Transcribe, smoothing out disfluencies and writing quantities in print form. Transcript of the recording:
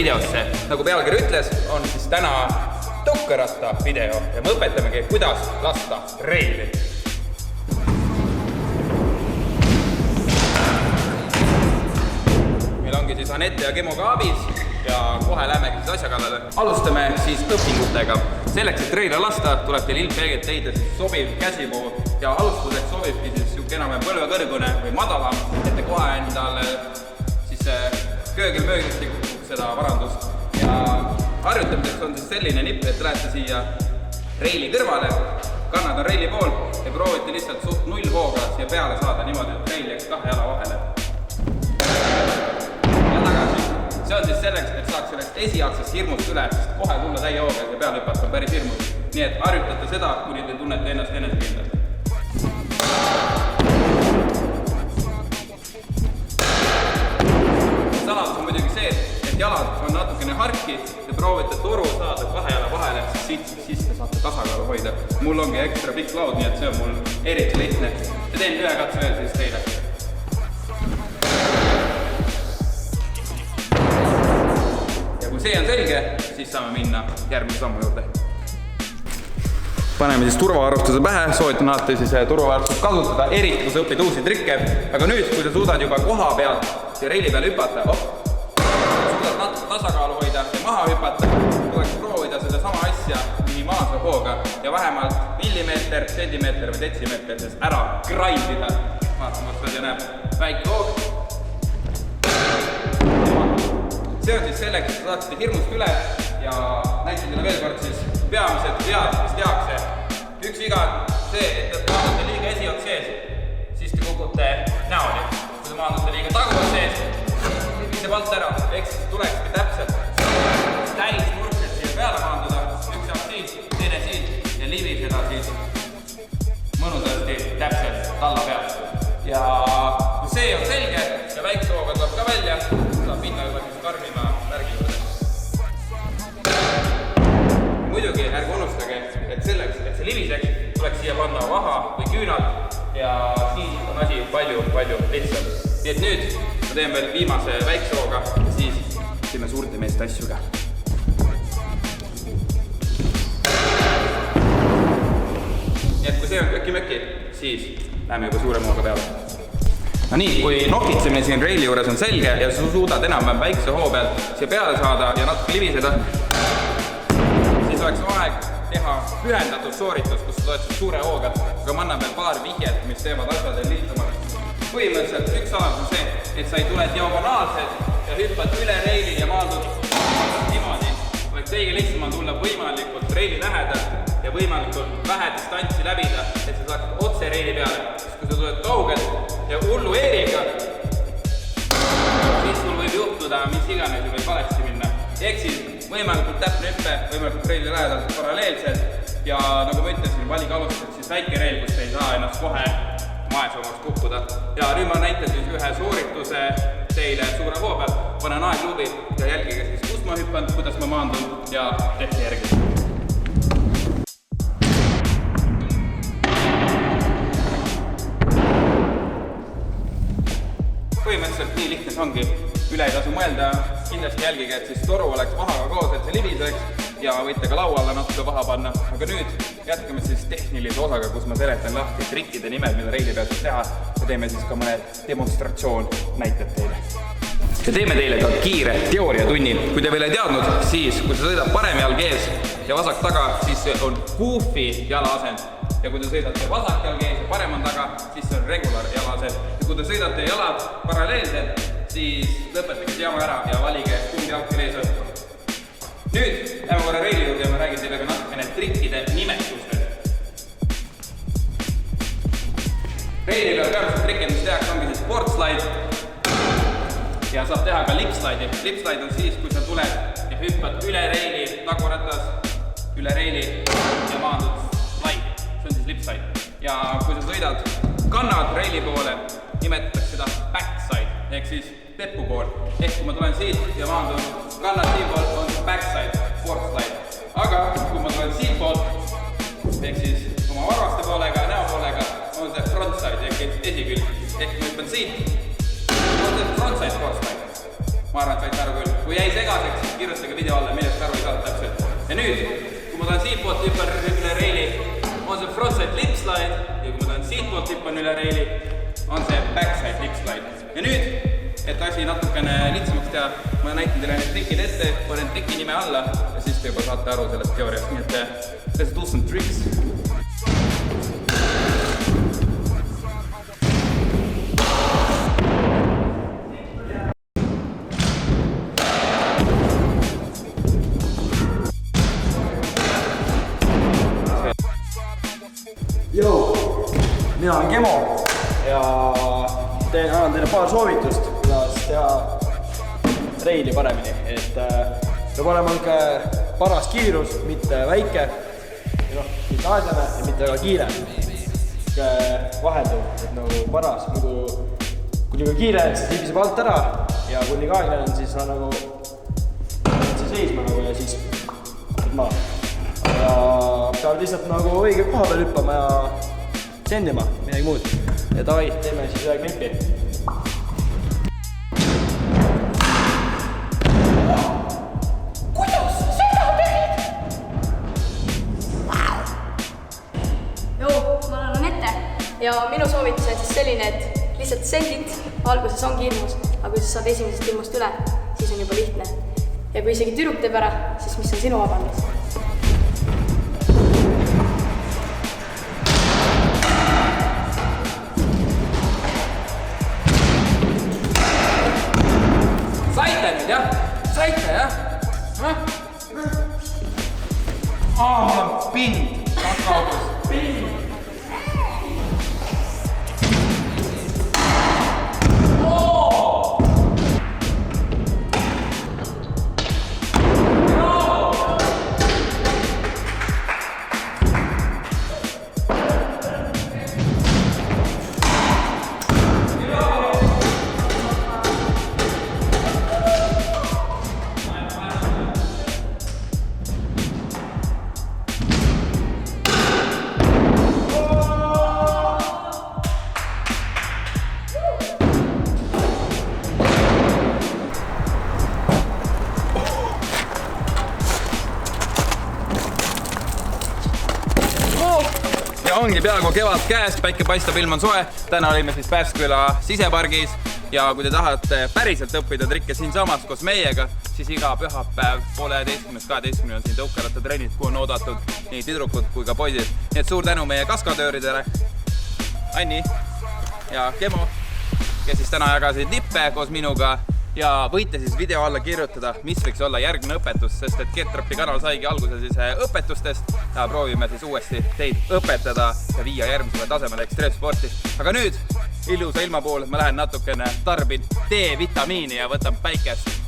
videosse. Nagu pealkiri ütles, on siis täna tõukeratta video ja me õpetamegi, kuidas lasta reili. Meil ongi siis Anette ja Kemo ka abis ja kohe lähemegi siis asja kallale. Alustame siis õpingutega. Selleks, et reile lasta, tuleb teil ilmselgelt leida siis sobiv käsipuu ja alustuseks sobibki siis enam-vähem põlvekõrgune või madalam, et te kohe endale siis köögil-möögist ei kukuks seda varandust. Ja harjutamiseks on siis selline nipp, et lähete siia reili kõrvale, kannad on reili pool ja proovite lihtsalt suht nullhooga siia peale saada niimoodi, et reil jääks kahe jala vahele. Ja tagasi. See on siis selleks, et saaks sellest esialgsest hirmust üle, sest kohe tulla täie hooga ja peale hüpata on päris hirmus. Nii et harjutate seda, kuni te tunnete ennast enesekindlalt. Saladus on muidugi see, et jalad on natukene harki, te proovite toru saada kahe jala vahele, siis te saate tasakaalu hoida. Mul ongi ekstra pikk laud, nii et see on mul eriti lihtne. Ja teen ühe katse veel siis teile. Ja kui see on selge, siis saame minna järgmise sammu juurde. Paneme siis turvavarustuse pähe, soovitan alati siis turvavarustust kasutada, eriti kui sa õpid uusi trikke. Aga nüüd, kui sa suudad juba koha pealt ja reili peale hüpata, suudad natuke tasakaalu hoida ja maha hüpata, tuleks proovida seda sama asja minimaalse hooga ja vähemalt millimeeter, sentimeeter või detsimeeter sest ära grindida. Vaatame, kas välja näeb väike hoog. See on siis selleks, et saaksite hirmust üle ja näitan teile veel kord siis peamised vead, mis tehakse. Üks viga on see, et te maandute liiga esiots sees, siis te kukute näoli. Kui te maandute liiga taguvad sees, siis see valt ära, ehk siis tulekski täpselt täis nurkselt siia peale maanduda. Üks saab siin, teine siin ja libiseda siis mõnusasti täpselt talla pealt. Ja kui see on selge ja väikse hooga tuleb ka välja, saab minna juba karmima värgi juurde. Muidugi ärge unustage, et selleks, et see libiseks, tuleks siia panna vaha või küünad ja siis on asi palju lihtsam. Nii et nüüd ma teen veel viimase väikse hooga ja siis teeme suurte meeste asju ka. Nii et kui see on köki-möki, siis läheme juba suurema hooga peale. No nii, kui nokitsemine siin reili juures on selge ja sa suudad enam-vähem väikse hoo pealt siia peale saada ja natuke libiseda, siis oleks aeg teha pühendatud sooritus, kus sa toetad suure hooga, aga ma annan veel paar vihjet, mis teevad asjadel lihtsamaks. Põhimõtteliselt üks saladus on see, et sa ei tule diagonaalselt ja hüppad üle reili ja maandud niimoodi, vaid kõige lihtsam on tulla võimalikult reili lähedalt ja võimalikult vähe distantsi läbida, et sa saaksid otse reili peale. Sest kui sa tuled kaugelt ja hullu eeriga, siis sul võib juhtuda, mis iganes võib valesti minna. Ehk siis võimalikult täpne hüppe, võimalikult reili lähedalt paralleelselt ja nagu ma ütlesin, valige alustuseks siis väike reil, kus te ei saa ennast kohe maesomaks kukkuda. Ja nüüd ma näitan siis ühe soorituse teile suure hoo peal, panen aegluubi ja jälgige siis, kus ma hüppan, kuidas ma maandun ja tehke järgi. Põhimõtteliselt nii lihtne see ongi. Üle ei tasu mõelda, kindlasti jälgige, et siis toru oleks vahaga koos, et see libiseks ja võite ka laua alla natuke vaha panna. Aga nüüd jätkame siis tehnilise osaga, kus ma seletan lahti trikkide nimed, mida reili peal teha ja teeme siis ka mõned demonstratsioon näited teile. Ja teeme teile ka kiire teooriatunni. Kui te veel ei teadnud, siis kui sa sõidad parem jalg ees ja vasak taga, siis on goofy jala asend. Ja kui te sõidate vasak jalg ees ja parem on taga, siis see on regular jala asend. Ja kui te sõidate jalad paralleelselt, siis lõpetage jama ära ja valige kumb jalg teil ees on. Nüüd lähme korra reili juurde ja ma räägin teile ka natukene trikkide nimetused. Reili peal peamised trikid, mis tehakse, ongi siis board slide ja saab teha ka lip slide. Lip slide on siis, kui sa tuled ja hüppad üle reili, taguratas, üle reili ja maandud slide. See on siis lip slide. Ja kui sa sõidad kannad reili poole, nimetatakse seda backside ehk siis teppu pool. Ehk kui ma tulen siit ja maandun kannad siin pool, on see backside, board slide. Aga kui ma tulen siit poolt, ehk siis oma varvaste poolega, näo poolega, on see frontside ehk esikülg. Ehk kui ma hüppan siit, on see frontside board slide. Ma arvan, et saite aru küll. Kui jäi segaseks, siis video alla, millest aru ei saada täpselt. Ja nüüd, kui ma tahan siitpoolt hüppan üle reili, on see frontside lip slide ja kui ma tahan siitpoolt hüppan üle reili, on see backside lip slide. Ja nüüd, et asi natukene lihtsamaks teha, ma näitan teile need trikid ette, panen triki nime alla ja siis te juba saate aru sellest teooriast. Nii et let's do some tricks. Joo, mina olen Kemo ja annan teile paar soovitust, kuidas teha reili paremini. Et peab olema paras kiirus, mitte väike, mitte aeglane ja mitte väga kiire. Vahelduv, et nagu paras, muidu kui liiga kiire, siis liibiseb alt ära ja kui liiga aeglane on, siis on nagu seisma ja siis maha. Ja peab lihtsalt nagu õige koha peal hüppama ja sendima, midagi muud. Ja davai, teeme siis ühe klipi. Kuidas sa seda tegid? Joo, ma olen Anette ja minu soovitus on siis selline, et lihtsalt sendid, alguses ongi ilmus, aga kui sa saad esimesest ilmust üle, siis on juba lihtne. Ja kui isegi tüdruk teeb ära, siis mis on sinu vabandus? Saite, jah? Mul on pind katkaugus. Pind! Ja ongi peaaegu kevad käes, päike paistab, ilm on soe. Täna olime siis Pääsküla sisepargis ja kui te tahate päriselt õppida trikke siinsamas koos meiega, siis iga pühapäev 11.12 on siin tõukerattatrennid, kuhu on oodatud nii tüdrukud kui ka poisid. Nii et suur tänu meie kaskadööridele, Anni ja Kemo, kes siis täna jagasid nippe koos minuga. Ja võite siis video alla kirjutada, mis võiks olla järgmine õpetus, sest et Getropi kanal saigi alguse siis õpetustest ja proovime siis uuesti teid õpetada ja viia järgmisele tasemele ekstreemsporti. Aga nüüd, ilusa ilma puhul, ma lähen natukene tarbin D-vitamiini ja võtan päikest.